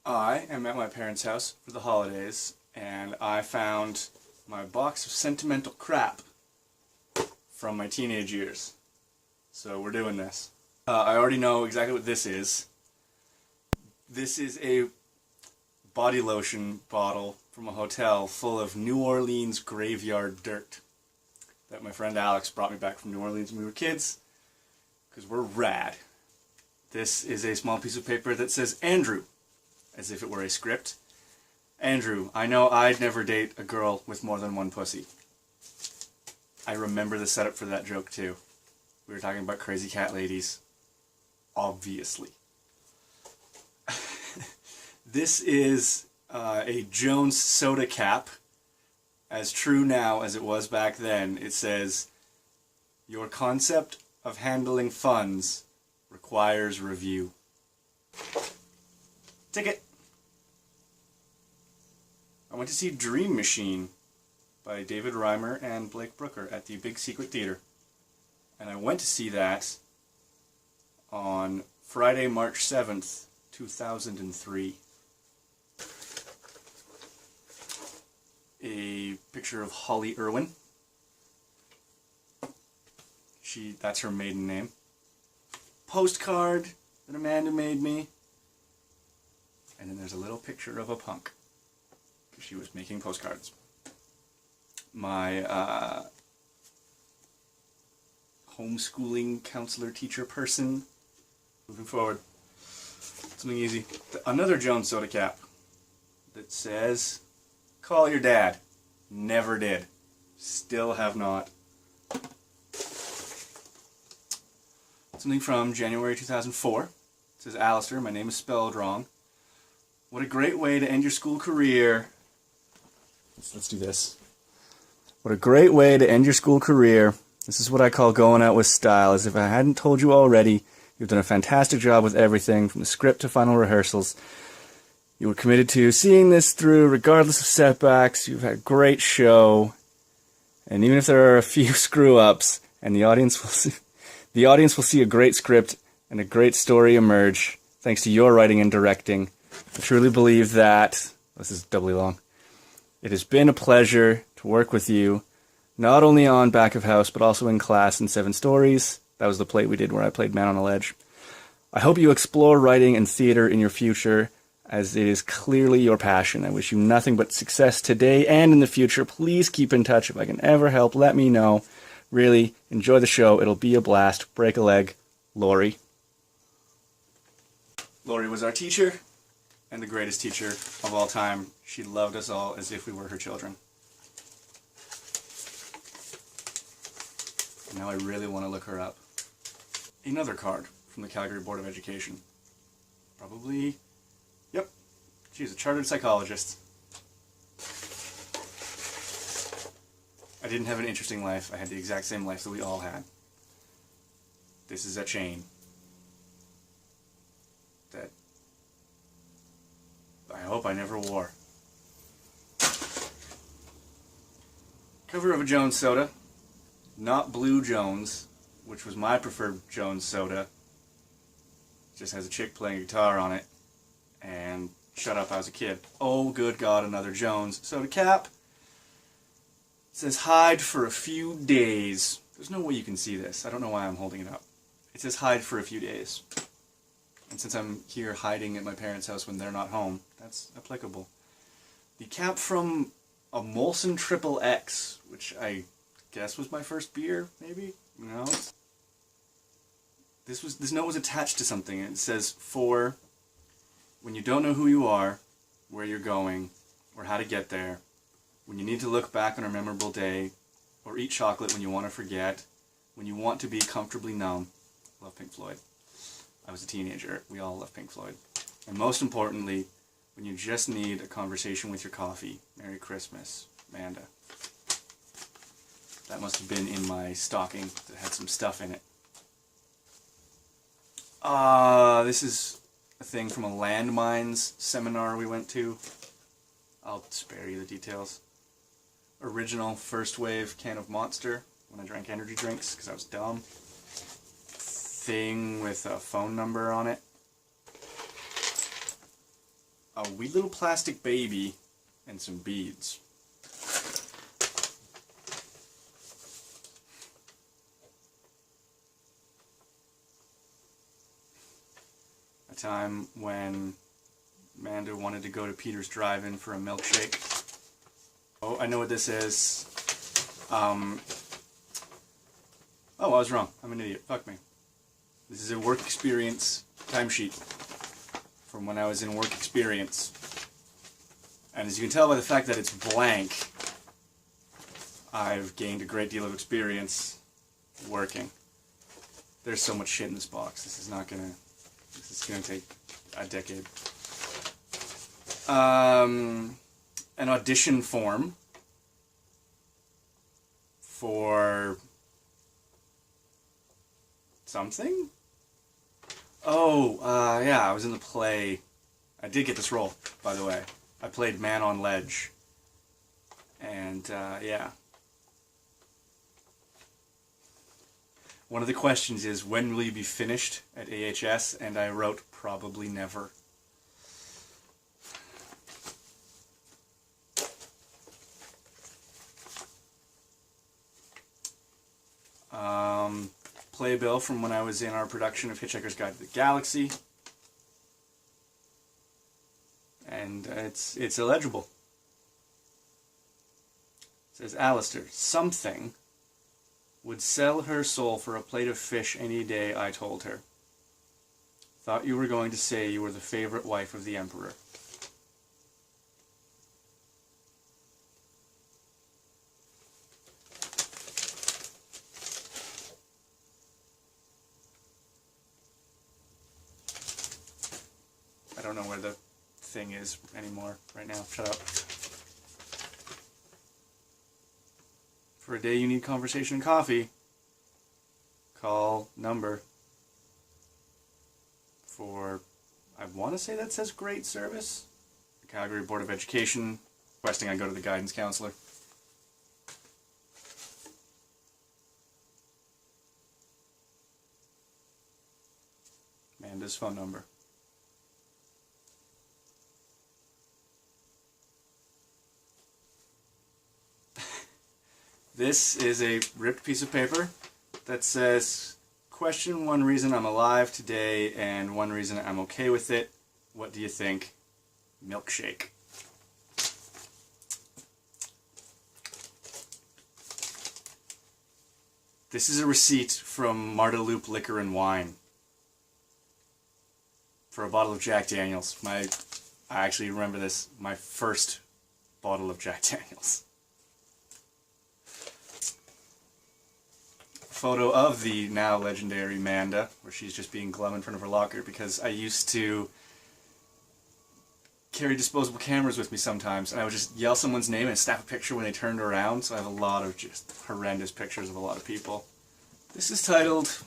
I am at my parents' house for the holidays, and I found my box of sentimental crap from my teenage years. So we're doing this. I already know exactly what this is. This is a body lotion bottle from a hotel full of New Orleans graveyard dirt that my friend Alex brought me back from New Orleans when we were kids, because we're rad. This is a small piece of paper that says Andrew, as if it were a script. Andrew, I know I'd never date a girl with more than one pussy. I remember the setup for that joke too. We were talking about crazy cat ladies. Obviously. This is a Jones soda cap. As true now as it was back then. It says, "Your concept of handling funds requires review." Ticket. I went to see Dream Machine by David Reimer and Blake Brooker at the Big Secret Theater. And I went to see that on Friday, March 7th, 2003. A picture of Holly Irwin. That's her maiden name. Postcard that Amanda made me. And then there's a little picture of a punk, because she was making postcards. My homeschooling counselor teacher person. Moving forward. Something easy. Another Jones soda cap that says, "Call your dad." Never did. Still have not. Something from January 2004. It says, "Alastair, my name is spelled wrong. What a great way to end your school career." Let's do this. What a great way to end your school career. This is what I call going out with style. As if I hadn't told you already, you've done a fantastic job with everything, from the script to final rehearsals. You were committed to seeing this through regardless of setbacks. You've had a great show. And even if there are a few screw-ups, and the audience will see a great script and a great story emerge, thanks to your writing and directing. I truly believe that, this is doubly long, it has been a pleasure to work with you, not only on Back of House, but also in class in 7 Stories. That was the play we did where I played Man on a Ledge. I hope you explore writing and theater in your future, as it is clearly your passion. I wish you nothing but success today and in the future. Please keep in touch. If I can ever help, let me know. Really, enjoy the show. It'll be a blast. Break a leg. Lori. Lori was our teacher, and the greatest teacher of all time. She loved us all as if we were her children. Now I really want to look her up. Another card from the Calgary Board of Education. Probably... Yep, she's a chartered psychologist. I didn't have an interesting life. I had the exact same life that we all had. This is a chain that I hope I never wore. Cover of a Jones soda. Not Blue Jones, which was my preferred Jones soda. It just has a chick playing guitar on it. And shut up, I was a kid. Oh, good God, another Jones soda cap. It says, "Hide for a few days." There's no way you can see this. I don't know why I'm holding it up. It says, "Hide for a few days." And since I'm here hiding at my parents' house when they're not home, that's applicable. The cap from a Molson Triple X, which I guess was my first beer, maybe? No. This note was attached to something, and it says, "For when you don't know who you are, where you're going, or how to get there, when you need to look back on a memorable day, or eat chocolate when you want to forget, when you want to be comfortably numb." Love Pink Floyd. I was a teenager. We all love Pink Floyd. And most importantly, when you just need a conversation with your coffee. Merry Christmas, Amanda. That must have been in my stocking that had some stuff in it. This is a thing from a landmines seminar we went to. I'll spare you the details. Original first wave can of Monster when I drank energy drinks because I was dumb. Thing with a phone number on it. a wee little plastic baby, and some beads. A time when Amanda wanted to go to Peter's Drive-In for a milkshake. Oh, I know what this is. Oh, I was wrong. I'm an idiot. Fuck me. This is a work experience timesheet from when I was in work experience. And as you can tell by the fact that it's blank, I've gained a great deal of experience working. There's so much shit in this box. This is gonna take a decade. An audition form for something? Oh, yeah, I was in the play. I did get this role, by the way. I played Man on Ledge. And, yeah. One of the questions is, when will you be finished at AHS? And I wrote, probably never. Playbill from when I was in our production of Hitchhiker's Guide to the Galaxy. And it's illegible. It says, Alastair, something would sell her soul for a plate of fish any day, I told her. Thought you were going to say you were the favorite wife of the Emperor. I don't know where the thing is anymore right now. Shut up. For a day you need conversation and coffee, call number for, I want to say that says great service. The Calgary Board of Education, requesting I go to the guidance counselor. Amanda's phone number. This is a ripped piece of paper that says, question one reason I'm alive today and one reason I'm okay with it. What do you think? Milkshake. This is a receipt from Marta Loop Liquor and Wine for a bottle of Jack Daniels. I actually remember this, my first bottle of Jack Daniels. Photo of the now legendary Amanda, where she's just being glum in front of her locker, because I used to carry disposable cameras with me sometimes, and I would just yell someone's name and snap a picture when they turned around, so I have a lot of just horrendous pictures of a lot of people. This is titled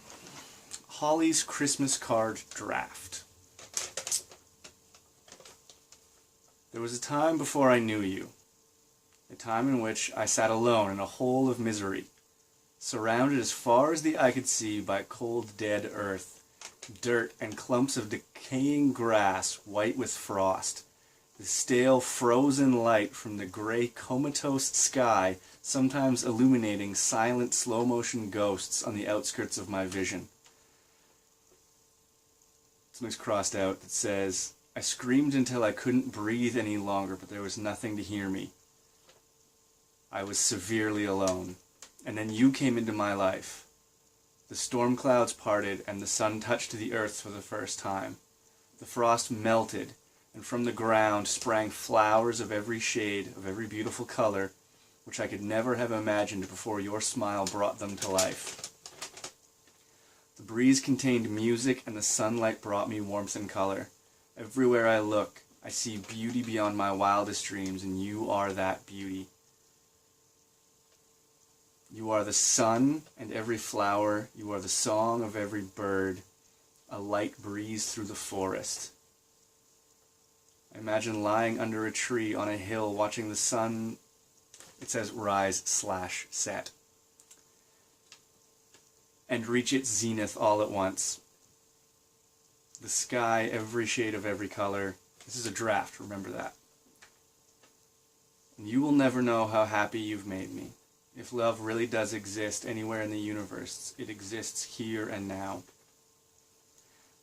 Holly's Christmas Card Draft. There was a time before I knew you, a time in which I sat alone in a hole of misery, surrounded as far as the eye could see by cold, dead earth, dirt and clumps of decaying grass white with frost, the stale, frozen light from the gray, comatose sky sometimes illuminating silent, slow-motion ghosts on the outskirts of my vision. Something's crossed out that says, I screamed until I couldn't breathe any longer, but there was nothing to hear me. I was severely alone. And then you came into my life. The storm clouds parted, and the sun touched the earth for the first time. The frost melted, and from the ground sprang flowers of every shade, of every beautiful color, which I could never have imagined before your smile brought them to life. The breeze contained music, and the sunlight brought me warmth and color. Everywhere I look, I see beauty beyond my wildest dreams, and you are that beauty. You are the sun and every flower, you are the song of every bird, a light breeze through the forest. I imagine lying under a tree on a hill watching the sun, it says rise/set, and reach its zenith all at once. The sky, every shade of every color, This is a draft, remember that. And you will never know how happy you've made me. If love really does exist anywhere in the universe, it exists here and now.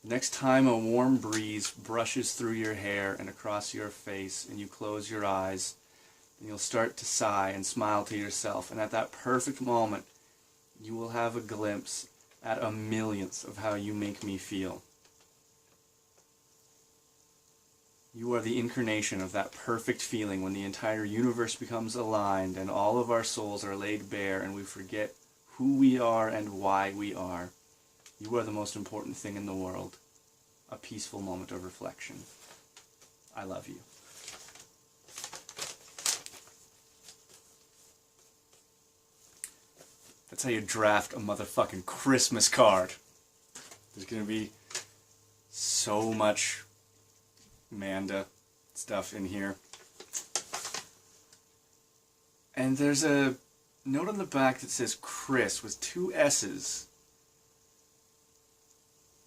The next time a warm breeze brushes through your hair and across your face and you close your eyes, then you'll start to sigh and smile to yourself. And at that perfect moment, you will have a glimpse at a millionth of how you make me feel. You are the incarnation of that perfect feeling when the entire universe becomes aligned and all of our souls are laid bare and we forget who we are and why we are. You are the most important thing in the world. A peaceful moment of reflection. I love you. That's how you draft a motherfucking Christmas card. There's gonna be so much Amanda stuff in here. And there's a note on the back that says Chris with 2 S's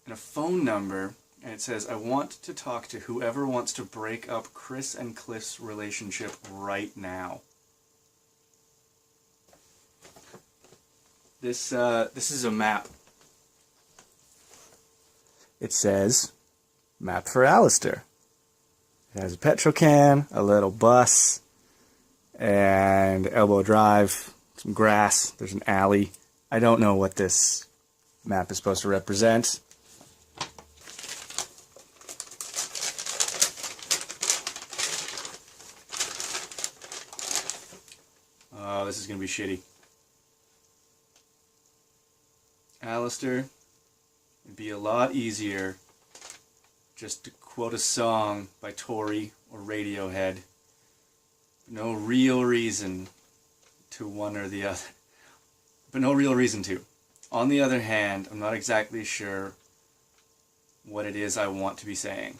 and a phone number, and it says, I want to talk to whoever wants to break up Chris and Cliff's relationship right now. This is a map. It says, map for Alastair. It has a petrol can, a little bus, and elbow drive, some grass, there's an alley. I don't know what this map is supposed to represent. Oh, this is going to be shitty. Alastair, it'd be a lot easier just to quote a song by Tory or Radiohead. No real reason to one or the other. But no real reason to. On the other hand, I'm not exactly sure what it is I want to be saying.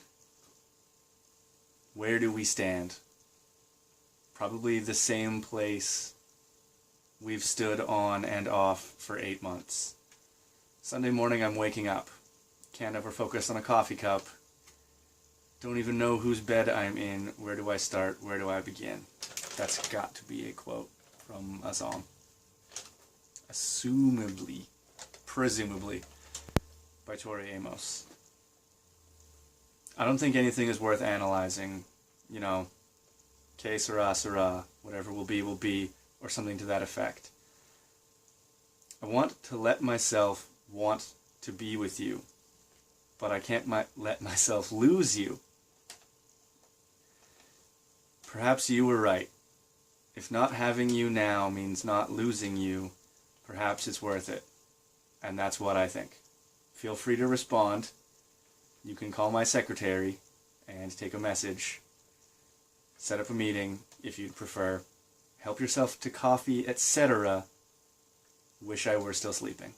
Where do we stand? Probably the same place we've stood on and off for 8 months. Sunday morning I'm waking up. Can't ever focus on a coffee cup. Don't even know whose bed I'm in. Where do I start? Where do I begin? That's got to be a quote from a song. Presumably, by Tori Amos. I don't think anything is worth analyzing. You know, que sera, whatever will be, or something to that effect. I want to let myself want to be with you, but I can't let myself lose you. Perhaps you were right. If not having you now means not losing you, perhaps it's worth it. And that's what I think. Feel free to respond. You can call my secretary and take a message. Set up a meeting if you'd prefer. Help yourself to coffee, etc. Wish I were still sleeping.